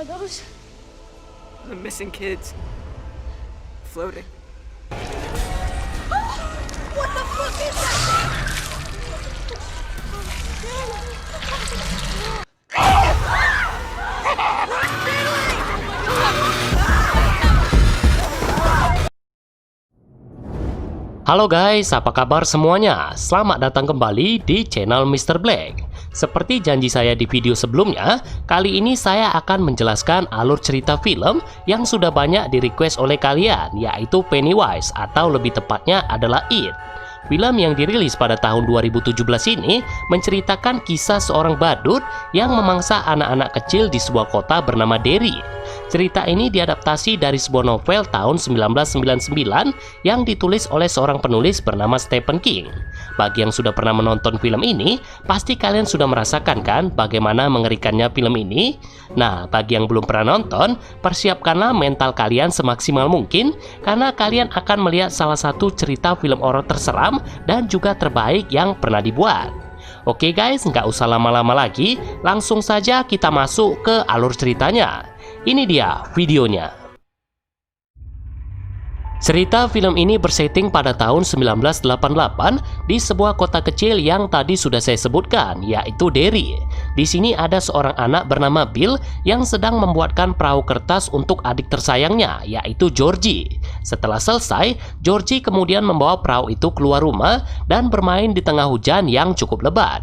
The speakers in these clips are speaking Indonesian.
Are those... The missing kids. Floating. What the fuck is that? Halo guys, apa kabar semuanya? Selamat datang kembali di channel Mr. Black. Seperti janji saya di video sebelumnya, kali ini saya akan menjelaskan alur cerita film yang sudah banyak di-request oleh kalian, yaitu Pennywise atau lebih tepatnya adalah It. Film yang dirilis pada tahun 2017 ini menceritakan kisah seorang badut yang memangsa anak-anak kecil di sebuah kota bernama Derry. Cerita ini diadaptasi dari sebuah novel tahun 1999 yang ditulis oleh seorang penulis bernama Stephen King. Bagi yang sudah pernah menonton film ini, pasti kalian sudah merasakan kan bagaimana mengerikannya film ini? Nah, bagi yang belum pernah nonton, persiapkanlah mental kalian semaksimal mungkin karena kalian akan melihat salah satu cerita film horor terseram dan juga terbaik yang pernah dibuat. Oke guys, nggak usah lama-lama lagi, langsung saja kita masuk ke alur ceritanya. Ini dia videonya. Cerita film ini bersetting pada tahun 1988 di sebuah kota kecil yang tadi sudah saya sebutkan, yaitu Derry. Di sini ada seorang anak bernama Bill yang sedang membuatkan perahu kertas untuk adik tersayangnya, yaitu Georgie. Setelah selesai, Georgie kemudian membawa perahu itu keluar rumah dan bermain di tengah hujan yang cukup lebat.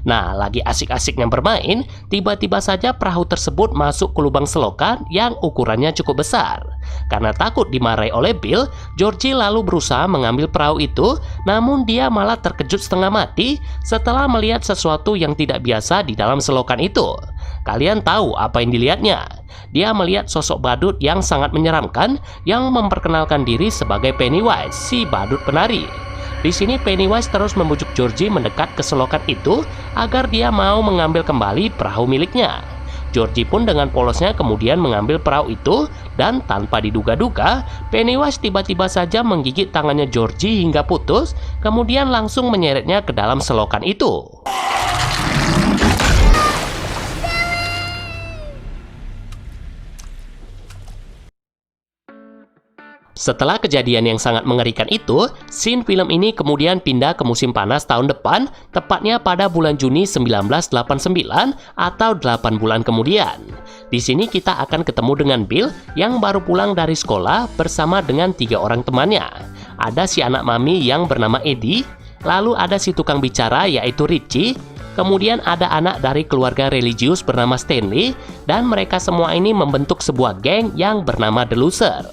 Nah, lagi asik-asiknya bermain, tiba-tiba saja perahu tersebut masuk ke lubang selokan yang ukurannya cukup besar. Karena takut dimarahi oleh Bill, Georgie lalu berusaha mengambil perahu itu, namun dia malah terkejut setengah mati setelah melihat sesuatu yang tidak biasa di dalam selokan itu. Kalian tahu apa yang dilihatnya? Dia melihat sosok badut yang sangat menyeramkan yang memperkenalkan diri sebagai Pennywise, si badut penari. Di sini Pennywise terus membujuk Georgie mendekat ke selokan itu agar dia mau mengambil kembali perahu miliknya. Georgie pun dengan polosnya kemudian mengambil perahu itu dan tanpa diduga-duga, Pennywise tiba-tiba saja menggigit tangannya Georgie hingga putus, kemudian langsung menyeretnya ke dalam selokan itu. Setelah kejadian yang sangat mengerikan itu, scene film ini kemudian pindah ke musim panas tahun depan, tepatnya pada bulan Juni 1989 atau 8 bulan kemudian. Di sini kita akan ketemu dengan Bill yang baru pulang dari sekolah bersama dengan 3 orang temannya. Ada si anak mami yang bernama Eddie, lalu ada si tukang bicara yaitu Richie, kemudian ada anak dari keluarga religius bernama Stanley, dan mereka semua ini membentuk sebuah geng yang bernama The Loser.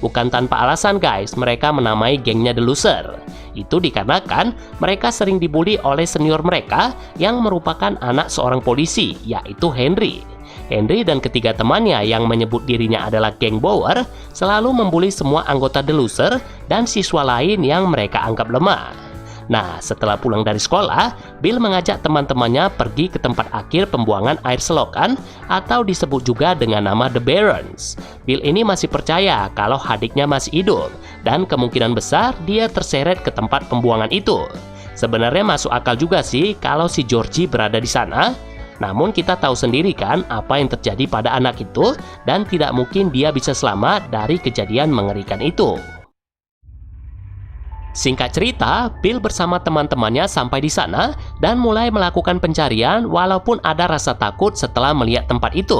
Bukan tanpa alasan guys, mereka menamai gengnya The Loser. Itu dikarenakan mereka sering dibully oleh senior mereka yang merupakan anak seorang polisi, yaitu Henry. Henry dan ketiga temannya yang menyebut dirinya adalah geng Bower selalu membuli semua anggota The Loser dan siswa lain yang mereka anggap lemah. Nah, setelah pulang dari sekolah, Bill mengajak teman-temannya pergi ke tempat akhir pembuangan air selokan atau disebut juga dengan nama The Barrens. Bill ini masih percaya kalau adiknya masih hidup dan kemungkinan besar dia terseret ke tempat pembuangan itu. Sebenarnya masuk akal juga sih kalau si Georgie berada di sana. Namun kita tahu sendiri kan apa yang terjadi pada anak itu dan tidak mungkin dia bisa selamat dari kejadian mengerikan itu. Singkat cerita, Bill bersama teman-temannya sampai di sana dan mulai melakukan pencarian walaupun ada rasa takut setelah melihat tempat itu.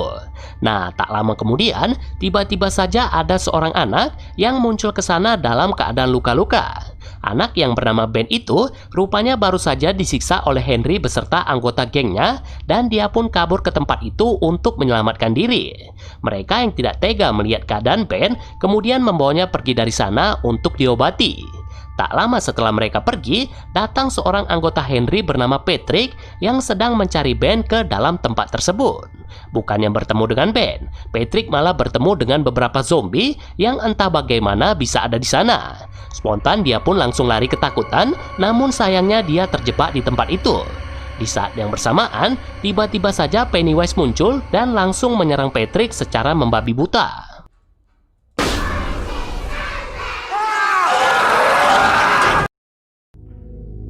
Nah, tak lama kemudian, tiba-tiba saja ada seorang anak yang muncul ke sana dalam keadaan luka-luka. Anak yang bernama Ben itu rupanya baru saja disiksa oleh Henry beserta anggota gengnya dan dia pun kabur ke tempat itu untuk menyelamatkan diri. Mereka yang tidak tega melihat keadaan Ben kemudian membawanya pergi dari sana untuk diobati. Tak lama setelah mereka pergi, datang seorang anggota Henry bernama Patrick yang sedang mencari Ben ke dalam tempat tersebut. Bukannya bertemu dengan Ben, Patrick malah bertemu dengan beberapa zombie yang entah bagaimana bisa ada di sana. Spontan dia pun langsung lari ketakutan, namun sayangnya dia terjebak di tempat itu. Di saat yang bersamaan, tiba-tiba saja Pennywise muncul dan langsung menyerang Patrick secara membabi buta.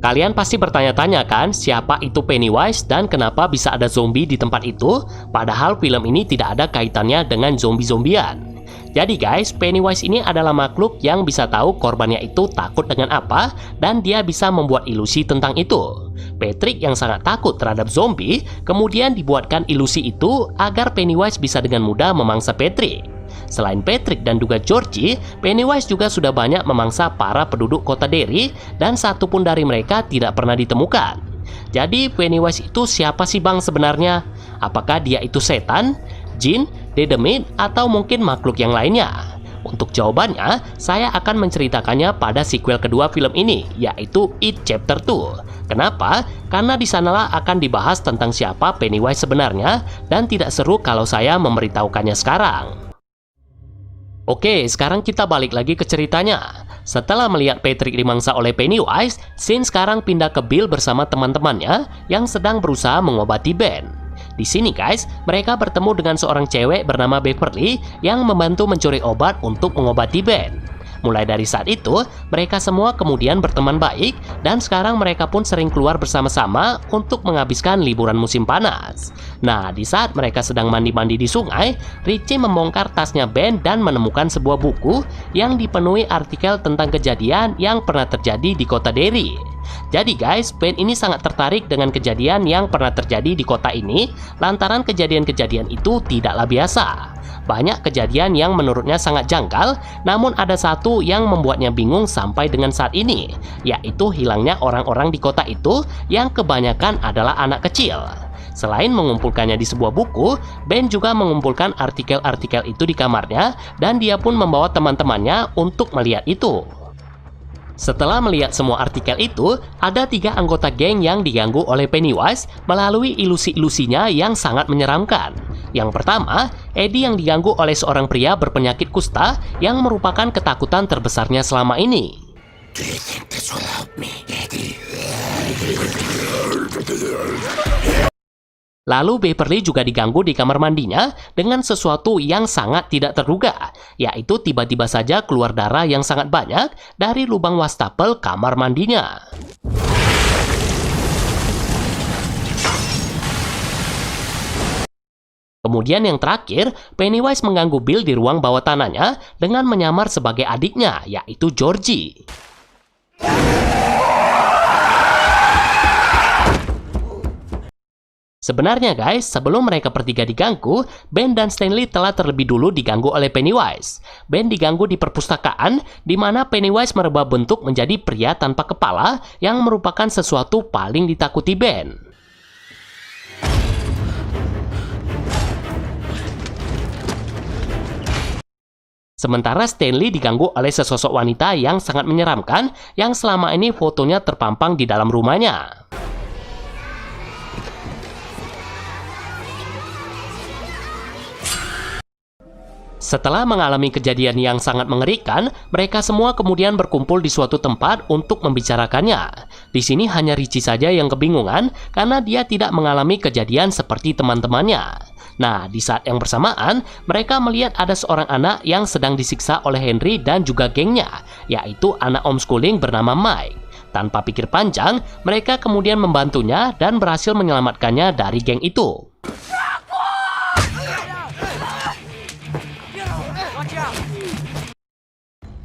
Kalian pasti bertanya-tanya kan, siapa itu Pennywise dan kenapa bisa ada zombie di tempat itu? Padahal film ini tidak ada kaitannya dengan zombie-zombian. Jadi guys, Pennywise ini adalah makhluk yang bisa tahu korbannya itu takut dengan apa, dan dia bisa membuat ilusi tentang itu. Patrick yang sangat takut terhadap zombie, kemudian dibuatkan ilusi itu agar Pennywise bisa dengan mudah memangsa Patrick. Selain Patrick dan juga Georgie, Pennywise juga sudah banyak memangsa para penduduk kota Derry, dan satu pun dari mereka tidak pernah ditemukan. Jadi Pennywise itu siapa sih bang sebenarnya? Apakah dia itu setan, jin, dedemit, atau mungkin makhluk yang lainnya? Untuk jawabannya, saya akan menceritakannya pada sequel kedua film ini, yaitu It Chapter 2. Kenapa? Karena di sanalah akan dibahas tentang siapa Pennywise sebenarnya, dan tidak seru kalau saya memberitahukannya sekarang. Oke, sekarang kita balik lagi ke ceritanya. Setelah melihat Patrick dimangsa oleh Pennywise, Sin sekarang pindah ke Bill bersama teman-temannya yang sedang berusaha mengobati Ben. Di sini guys, mereka bertemu dengan seorang cewek bernama Beverly yang membantu mencuri obat untuk mengobati Ben. Mulai dari saat itu, mereka semua kemudian berteman baik, dan sekarang mereka pun sering keluar bersama-sama untuk menghabiskan liburan musim panas. Nah, di saat mereka sedang mandi-mandi di sungai, Richie membongkar tasnya Ben dan menemukan sebuah buku yang dipenuhi artikel tentang kejadian yang pernah terjadi di kota Derry. Jadi guys, Ben ini sangat tertarik dengan kejadian yang pernah terjadi di kota ini, lantaran kejadian-kejadian itu tidaklah biasa. Banyak kejadian yang menurutnya sangat janggal, namun ada satu yang membuatnya bingung sampai dengan saat ini, yaitu hilangnya orang-orang di kota itu yang kebanyakan adalah anak kecil. Selain mengumpulkannya di sebuah buku, Ben juga mengumpulkan artikel-artikel itu di kamarnya, dan dia pun membawa teman-temannya untuk melihat itu. Setelah melihat semua artikel itu, ada 3 anggota geng yang diganggu oleh Pennywise melalui ilusi-ilusinya yang sangat menyeramkan. Yang pertama, Eddie yang diganggu oleh seorang pria berpenyakit kusta yang merupakan ketakutan terbesarnya selama ini. Lalu Beverly juga diganggu di kamar mandinya dengan sesuatu yang sangat tidak terduga, yaitu tiba-tiba saja keluar darah yang sangat banyak dari lubang wastafel kamar mandinya. Kemudian yang terakhir, Pennywise mengganggu Bill di ruang bawah tanahnya dengan menyamar sebagai adiknya, yaitu Georgie. Sebenarnya guys, sebelum mereka bertiga diganggu, Ben dan Stanley telah terlebih dulu diganggu oleh Pennywise. Ben diganggu di perpustakaan, di mana Pennywise merubah bentuk menjadi pria tanpa kepala yang merupakan sesuatu paling ditakuti Ben. Sementara Stanley diganggu oleh sesosok wanita yang sangat menyeramkan yang selama ini fotonya terpampang di dalam rumahnya. Setelah mengalami kejadian yang sangat mengerikan, mereka semua kemudian berkumpul di suatu tempat untuk membicarakannya. Di sini hanya Richie saja yang kebingungan karena dia tidak mengalami kejadian seperti teman-temannya. Nah, di saat yang bersamaan, mereka melihat ada seorang anak yang sedang disiksa oleh Henry dan juga gengnya, yaitu anak homeschooling bernama Mike. Tanpa pikir panjang, mereka kemudian membantunya dan berhasil menyelamatkannya dari geng itu.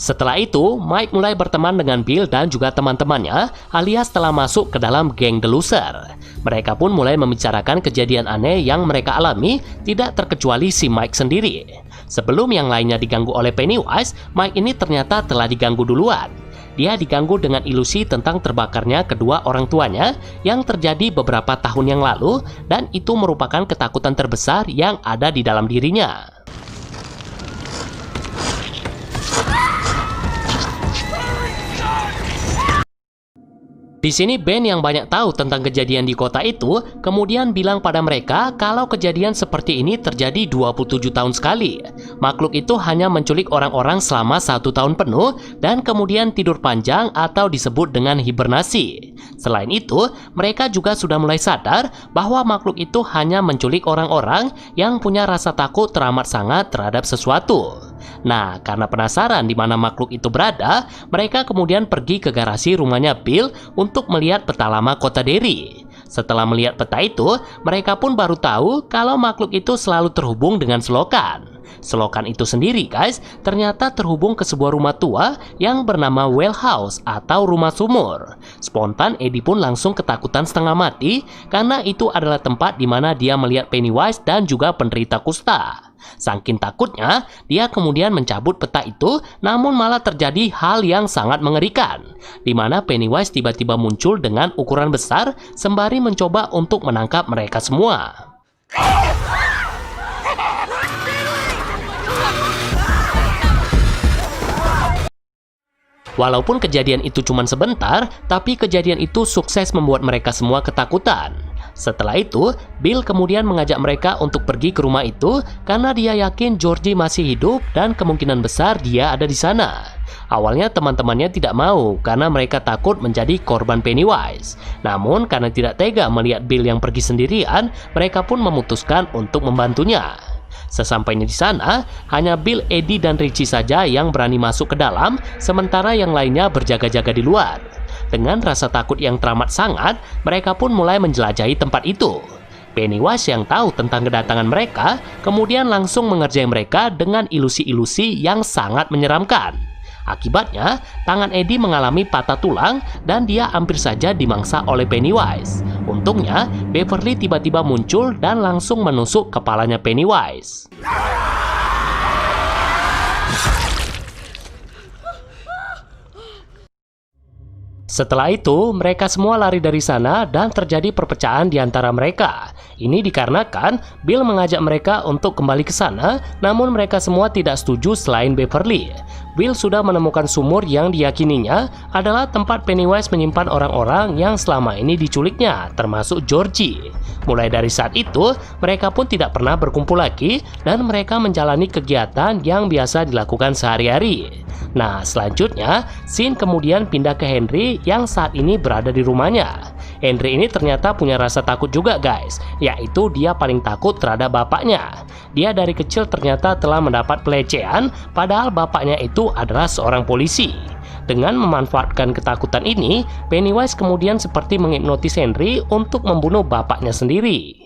Setelah itu, Mike mulai berteman dengan Bill dan juga teman-temannya, alias telah masuk ke dalam geng The Loser. Mereka pun mulai membicarakan kejadian aneh yang mereka alami, tidak terkecuali si Mike sendiri. Sebelum yang lainnya diganggu oleh Pennywise, Mike ini ternyata telah diganggu duluan. Dia diganggu dengan ilusi tentang terbakarnya kedua orang tuanya yang terjadi beberapa tahun yang lalu, dan itu merupakan ketakutan terbesar yang ada di dalam dirinya. Di sini Ben yang banyak tahu tentang kejadian di kota itu kemudian bilang pada mereka kalau kejadian seperti ini terjadi 27 tahun sekali. Makhluk itu hanya menculik orang-orang selama 1 tahun penuh dan kemudian tidur panjang atau disebut dengan hibernasi. Selain itu, mereka juga sudah mulai sadar bahwa makhluk itu hanya menculik orang-orang yang punya rasa takut teramat sangat terhadap sesuatu. Nah, karena penasaran di mana makhluk itu berada, mereka kemudian pergi ke garasi rumahnya Bill untuk melihat peta lama kota Derry. Setelah melihat peta itu, mereka pun baru tahu kalau makhluk itu selalu terhubung dengan selokan. Selokan itu sendiri guys, ternyata terhubung ke sebuah rumah tua yang bernama Well House atau rumah sumur. Spontan Eddie pun langsung ketakutan setengah mati karena itu adalah tempat di mana dia melihat Pennywise dan juga penderita kusta. Saking takutnya, dia kemudian mencabut peta itu, namun malah terjadi hal yang sangat mengerikan, di mana Pennywise tiba-tiba muncul dengan ukuran besar sembari mencoba untuk menangkap mereka semua. Walaupun kejadian itu cuma sebentar, tapi kejadian itu sukses membuat mereka semua ketakutan. Setelah itu, Bill kemudian mengajak mereka untuk pergi ke rumah itu karena dia yakin Georgie masih hidup dan kemungkinan besar dia ada di sana. Awalnya teman-temannya tidak mau karena mereka takut menjadi korban Pennywise. Namun karena tidak tega melihat Bill yang pergi sendirian, mereka pun memutuskan untuk membantunya. Sesampainya di sana, hanya Bill, Eddie, dan Richie saja yang berani masuk ke dalam, sementara yang lainnya berjaga-jaga di luar. Dengan rasa takut yang teramat sangat, mereka pun mulai menjelajahi tempat itu. Pennywise yang tahu tentang kedatangan mereka, kemudian langsung mengerjai mereka dengan ilusi-ilusi yang sangat menyeramkan. Akibatnya, tangan Eddie mengalami patah tulang dan dia hampir saja dimangsa oleh Pennywise. Untungnya, Beverly tiba-tiba muncul dan langsung menusuk kepalanya Pennywise. Setelah itu, mereka semua lari dari sana dan terjadi perpecahan di antara mereka. Ini dikarenakan Bill mengajak mereka untuk kembali ke sana, namun mereka semua tidak setuju selain Beverly. Bill sudah menemukan sumur yang diyakininya adalah tempat Pennywise menyimpan orang-orang yang selama ini diculiknya, termasuk Georgie. Mulai dari saat itu, mereka pun tidak pernah berkumpul lagi dan mereka menjalani kegiatan yang biasa dilakukan sehari-hari. Nah, selanjutnya, Scene kemudian pindah ke Henry yang saat ini berada di rumahnya. Henry ini ternyata punya rasa takut juga guys, yaitu dia paling takut terhadap bapaknya. Dia dari kecil ternyata telah mendapat pelecehan, padahal bapaknya itu adalah seorang polisi. Dengan memanfaatkan ketakutan ini, Pennywise kemudian seperti menghipnotis Henry untuk membunuh bapaknya sendiri.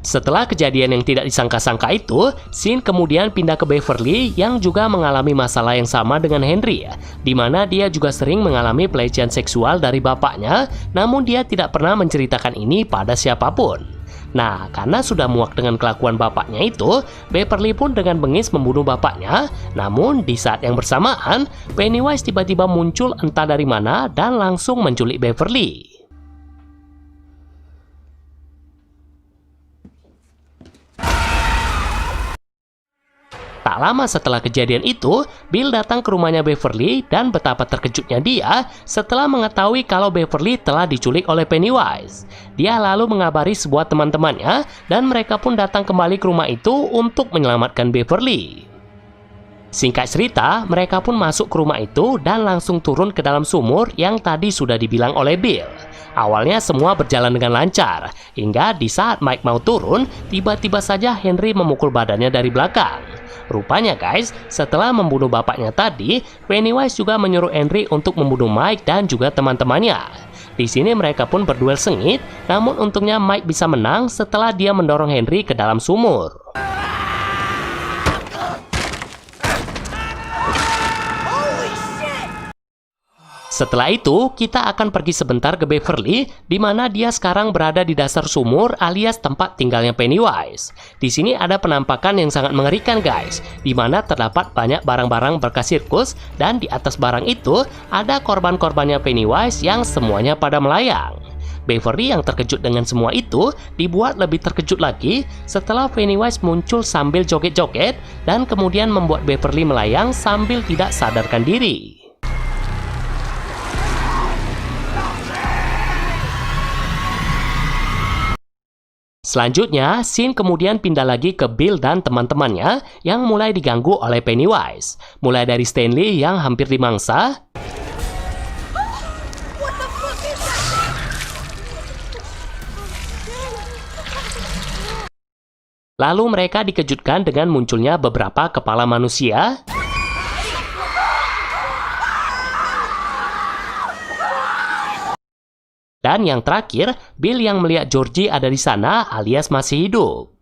Setelah kejadian yang tidak disangka-sangka itu, Scene kemudian pindah ke Beverly yang juga mengalami masalah yang sama dengan Henry, di mana dia juga sering mengalami pelecehan seksual dari bapaknya, namun dia tidak pernah menceritakan ini pada siapapun. Nah, karena sudah muak dengan kelakuan bapaknya itu, Beverly pun dengan bengis membunuh bapaknya. Namun, di saat yang bersamaan, Pennywise tiba-tiba muncul entah dari mana dan langsung menculik Beverly. Tak lama setelah kejadian itu, Bill datang ke rumahnya Beverly dan betapa terkejutnya dia setelah mengetahui kalau Beverly telah diculik oleh Pennywise. Dia lalu mengabari sebuah teman-temannya dan mereka pun datang kembali ke rumah itu untuk menyelamatkan Beverly. Singkat cerita, mereka pun masuk ke rumah itu dan langsung turun ke dalam sumur yang tadi sudah dibilang oleh Bill. Awalnya semua berjalan dengan lancar, hingga di saat Mike mau turun, tiba-tiba saja Henry memukul badannya dari belakang. Rupanya guys, setelah membunuh bapaknya tadi, Pennywise juga menyuruh Henry untuk membunuh Mike dan juga teman-temannya. Di sini mereka pun berduel sengit, namun untungnya Mike bisa menang setelah dia mendorong Henry ke dalam sumur. Setelah itu, kita akan pergi sebentar ke Beverly, di mana dia sekarang berada di dasar sumur alias tempat tinggalnya Pennywise. Di sini ada penampakan yang sangat mengerikan guys, di mana terdapat banyak barang-barang bekas sirkus dan di atas barang itu ada korban-korbannya Pennywise yang semuanya pada melayang. Beverly yang terkejut dengan semua itu dibuat lebih terkejut lagi setelah Pennywise muncul sambil joget-joget dan kemudian membuat Beverly melayang sambil tidak sadarkan diri. Selanjutnya, Scene kemudian pindah lagi ke Bill dan teman-temannya yang mulai diganggu oleh Pennywise. Mulai dari Stanley yang hampir dimangsa, What the fuck is that thing? Lalu mereka dikejutkan dengan munculnya beberapa kepala manusia. Dan yang terakhir, Bill yang melihat Georgie ada di sana alias masih hidup.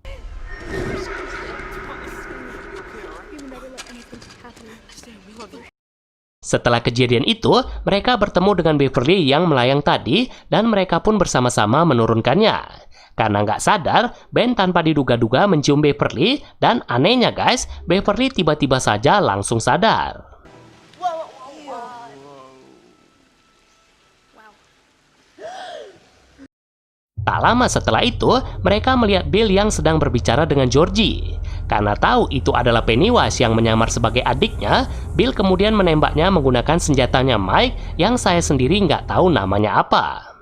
Setelah kejadian itu, mereka bertemu dengan Beverly yang melayang tadi dan mereka pun bersama-sama menurunkannya. Karena nggak sadar, Ben tanpa diduga-duga mencium Beverly dan anehnya guys, Beverly tiba-tiba saja langsung sadar. Tak lama setelah itu, mereka melihat Bill yang sedang berbicara dengan Georgie. Karena tahu itu adalah Pennywise yang menyamar sebagai adiknya, Bill kemudian menembaknya menggunakan senjatanya Mike yang saya sendiri nggak tahu namanya apa.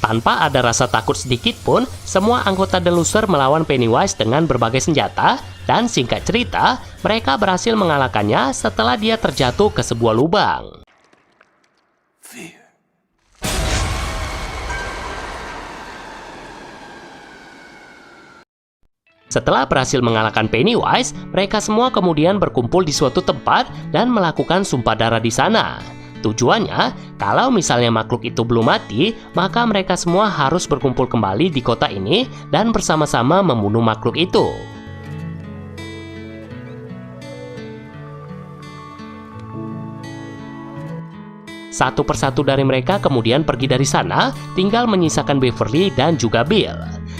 Tanpa ada rasa takut sedikit pun, semua anggota The Losers melawan Pennywise dengan berbagai senjata, dan singkat cerita, mereka berhasil mengalahkannya setelah dia terjatuh ke sebuah lubang. Setelah berhasil mengalahkan Pennywise, mereka semua kemudian berkumpul di suatu tempat dan melakukan sumpah darah di sana. Tujuannya, kalau misalnya makhluk itu belum mati, maka mereka semua harus berkumpul kembali di kota ini dan bersama-sama membunuh makhluk itu. Satu persatu dari mereka kemudian pergi dari sana, tinggal menyisakan Beverly dan juga Bill.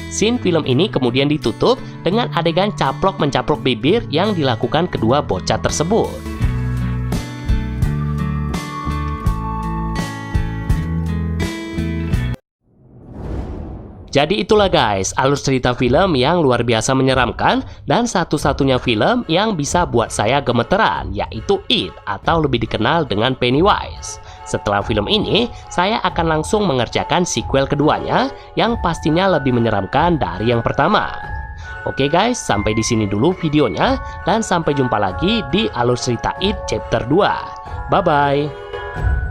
Scene film ini kemudian ditutup dengan adegan caplok-mencaplok bibir yang dilakukan kedua bocah tersebut. Jadi itulah guys, alur cerita film yang luar biasa menyeramkan dan satu-satunya film yang bisa buat saya gemeteran, yaitu It atau lebih dikenal dengan Pennywise. Setelah film ini, saya akan langsung mengerjakan sequel keduanya yang pastinya lebih menyeramkan dari yang pertama. Oke guys, sampai di sini dulu videonya dan sampai jumpa lagi di alur cerita It chapter 2. Bye bye.